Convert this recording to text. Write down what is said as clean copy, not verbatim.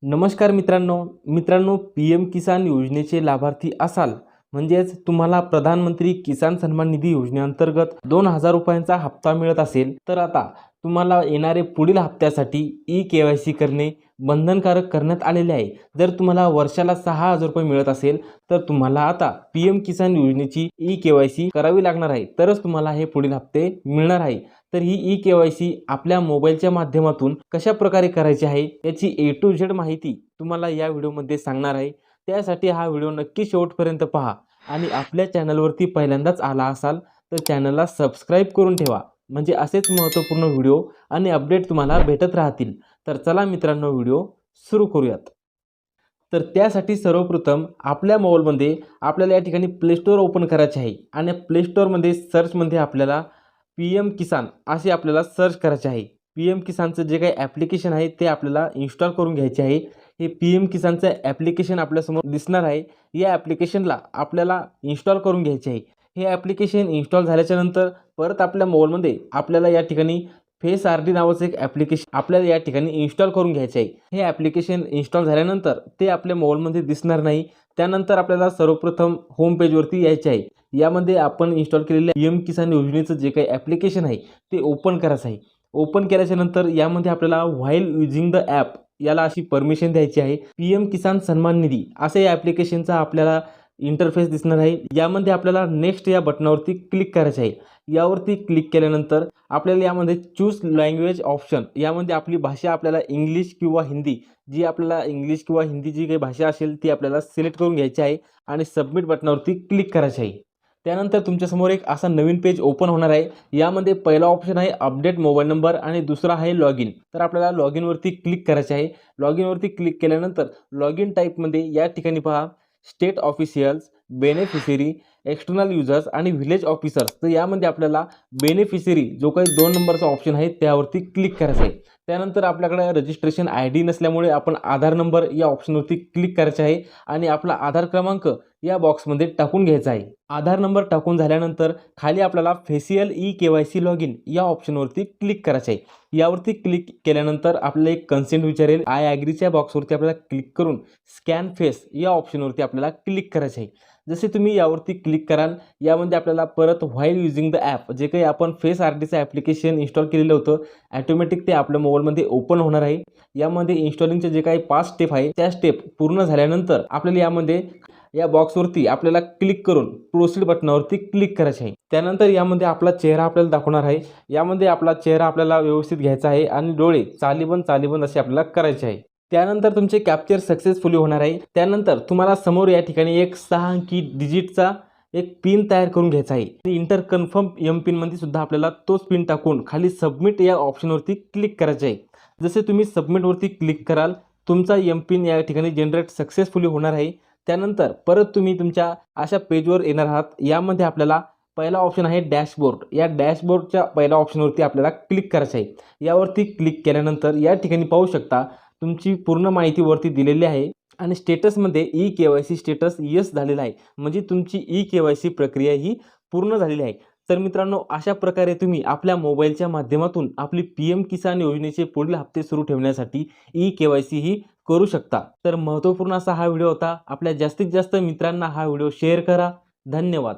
नमस्कार मित्रांनो, P M किसान योजनेचे लाभार्थी असाल म्हणजेच तुम्हाला प्रधानमंत्री किसान सन्मान निधी योजनेअंतर्गत 2,000 रुपयांचा हप्ता मिळत असेल तर आता तुम्हाला येणारे पुढील हप्त्यासाठी ई-के-वाय-सी करणे बंधनकारक करण्यात आलेले आहे। जर तुम्हाला वर्षाला 6,000 रुपये मिळत असेल तर तुम्हाला आता पी एम किसान योजनेची ई-के-वाय-सी करावी लागणार आहे, तरच तुम्हाला हे पुढील हप्ते मिळणार आहे। तर ही ई-के-वाय-सी आपल्या मोबाईलच्या माध्यमातून कशा प्रकारे करायची आहे याची ए टू झेड माहिती तुम्हाला या व्हिडिओमध्ये सांगणार आहे। त्यासाठी हा व्हिडिओ नक्की शेवटपर्यंत पहा आणि आपल्या चॅनलवरती पहिल्यांदाच आला असाल तर चॅनलला सबस्क्राईब करून ठेवा, म्हणजे असेच महत्त्वपूर्ण व्हिडिओ आणि अपडेट तुम्हाला भेटत राहतील। तर चला मित्रांनो, व्हिडिओ सुरू करूयात। तर त्यासाठी सर्वप्रथम आपल्या मोबाईलमध्ये आपल्याला या ठिकाणी प्ले स्टोअर ओपन करायचे आहे आणि प्ले स्टोअरमध्ये सर्चमध्ये आपल्याला पी एम किसान असे आपल्याला सर्च करायचे आहे। पी एम किसानचं जे काही ॲप्लिकेशन आहे ते आपल्याला इन्स्टॉल करून घ्यायचे आहे। हे पी एम किसानचं ॲप्लिकेशन आपल्यासमोर दिसणार आहे। या ॲप्लिकेशनला आपल्याला इन्स्टॉल करून घ्यायचे आहे। हे ॲप्लिकेशन इन्स्टॉल झाल्याच्यानंतर परत आपल्या मोबाईलमध्ये आपल्याला या ठिकाणी फेस आर डी नावाचं एक ॲप्लिकेशन आपल्याला या ठिकाणी इन्स्टॉल करून घ्यायचे आहे। हे ॲप्लिकेशन इन्स्टॉल झाल्यानंतर ते आपल्या मोबाईलमध्ये दिसणार नाही। त्यानंतर आपल्याला सर्वप्रथम होम पेजवरती यायचे आहे। यामध्ये आपण इन्स्टॉल केलेल्या पी एम किसान योजनेचं जे काही ॲप्लिकेशन आहे ते ओपन करायचं आहे। ओपन केल्याच्यानंतर यामध्ये आपल्याला व्हाईल युजिंग द ॲप याला अशी परमिशन द्यायची आहे। पी एम किसान सन्मान निधी असे या ॲप्लिकेशनचा आपल्याला इंटरफेस दिसणार आहे। यामध्ये आपल्याला नेक्स्ट या बटनावरती क्लिक करायचे आहे। यावरती क्लिक केल्यानंतर आपल्याला यामध्ये चूज लँग्वेज ऑप्शन यामध्ये आपली भाषा आपल्याला इंग्लिश किंवा हिंदी, जी आपल्याला इंग्लिश किंवा हिंदी जी काही भाषा असेल ती आपल्याला सिलेक्ट करून घ्यायची आहे आणि सबमिट बटनावरती क्लिक करायचे आहे। त्यानंतर तुमच्यासमोर एक असा नवीन पेज ओपन होणार आहे। यामध्ये पहिला ऑप्शन आहे अपडेट मोबाईल नंबर आणि दुसरा आहे लॉग इन। तर आपल्याला लॉग इनवरती क्लिक करायचे आहे। लॉग इनवरती क्लिक केल्यानंतर लॉग इन टाईपमध्ये या ठिकाणी पहा state officials, beneficiary, external users आणि व्हिलेज ऑफिसर्स। तर यामध्ये आपल्याला बेनिफिशरी जो काही 2 नंबरचा ऑप्शन आहे त्यावरती क्लिक करायचं आहे। त्यानंतर आपल्याकडे रजिस्ट्रेशन आय डी नसल्यामुळे आपण आधार नंबर या ऑप्शनवरती क्लिक करायचे आहे आणि आपला आधार क्रमांक या बॉक्समध्ये टाकून घ्यायचा आहे। आधार नंबर टाकून झाल्यानंतर खाली आपल्याला फेशियल ई-के-वाय-सी लॉग इन या ऑप्शनवरती क्लिक करायचे आहे। यावरती क्लिक केल्यानंतर आपल्याला एक कन्सेंट विचारेल। आय ॲग्रीच्या बॉक्सवरती आपल्याला क्लिक करून स्कॅन फेस या ऑप्शनवरती आपल्याला क्लिक करायचे आहे। जसे तुम्ही यावरती क्लिक कराल यामध्ये आपल्याला परत व्हाईल युजिंग द ॲप जे काही आपण फेस आर डीचं ॲप्लिकेशन इन्स्टॉल केलेलं होतं ॲटोमॅटिक ते आपल्या मोबाईलमध्ये ओपन होणार आहे। यामध्ये इन्स्टॉलिंगचे जे काही 5 स्टेप आहे त्या स्टेप पूर्ण झाल्यानंतर आपल्याला यामध्ये या बॉक्सवरती आपल्याला क्लिक करून प्रोसीड बटनावरती क्लिक करायचे आहे। त्यानंतर यामध्ये आपला चेहरा आपल्याला दाखवणार आहे। यामध्ये आपला चेहरा आपल्याला व्यवस्थित घ्यायचा आहे आणि डोळे चालीबंद असे आपल्याला करायचे आहे। त्यानंतर तुमचे कॅप्चर सक्सेसफुली होणार आहे। त्यानंतर तुम्हाला समोर या ठिकाणी एक 6 अंकी डिजिटचा एक पिन तयार करून घ्यायचा आहे। इंटर कन्फर्म एम पिनमध्ये सुद्धा आपल्याला तोच पिन टाकून खाली सबमिट या ऑप्शनवरती क्लिक करायचे आहे। जसे तुम्ही सबमिटवरती क्लिक कराल तुमचा एम पिन या ठिकाणी जनरेट सक्सेसफुली होणार आहे। त्यानंतर परत तुम्ही तुमच्या अशा पेजवर येणार आहात। यामध्ये आपल्याला पहिला ऑप्शन आहे डॅशबोर्ड। या डॅशबोर्डच्या पहिल्या ऑप्शनवरती आपल्याला क्लिक करायचं आहे। यावरती क्लिक केल्यानंतर या ठिकाणी पाहू शकता तुमची पूर्ण माहिती वरती दिलेली आहे आणि स्टेटसमध्ये ई-के-वाय-सी स्टेटस येस झालेला आहे, म्हणजे तुमची ई-के-वाय-सी प्रक्रिया ही पूर्ण झालेली आहे। तर मित्रांनो, अशा प्रकारे तुम्ही आपल्या मोबाईलच्या माध्यमातून आपली पी एम किसान योजनेचे पुढील हप्ते सुरू ठेवण्यासाठी ई-के-वाय-सी ही करू शकता। तर महत्त्वपूर्ण असा हा व्हिडिओ होता। आपल्या जास्तीत जास्त मित्रांना हा व्हिडिओ शेअर करा। धन्यवाद।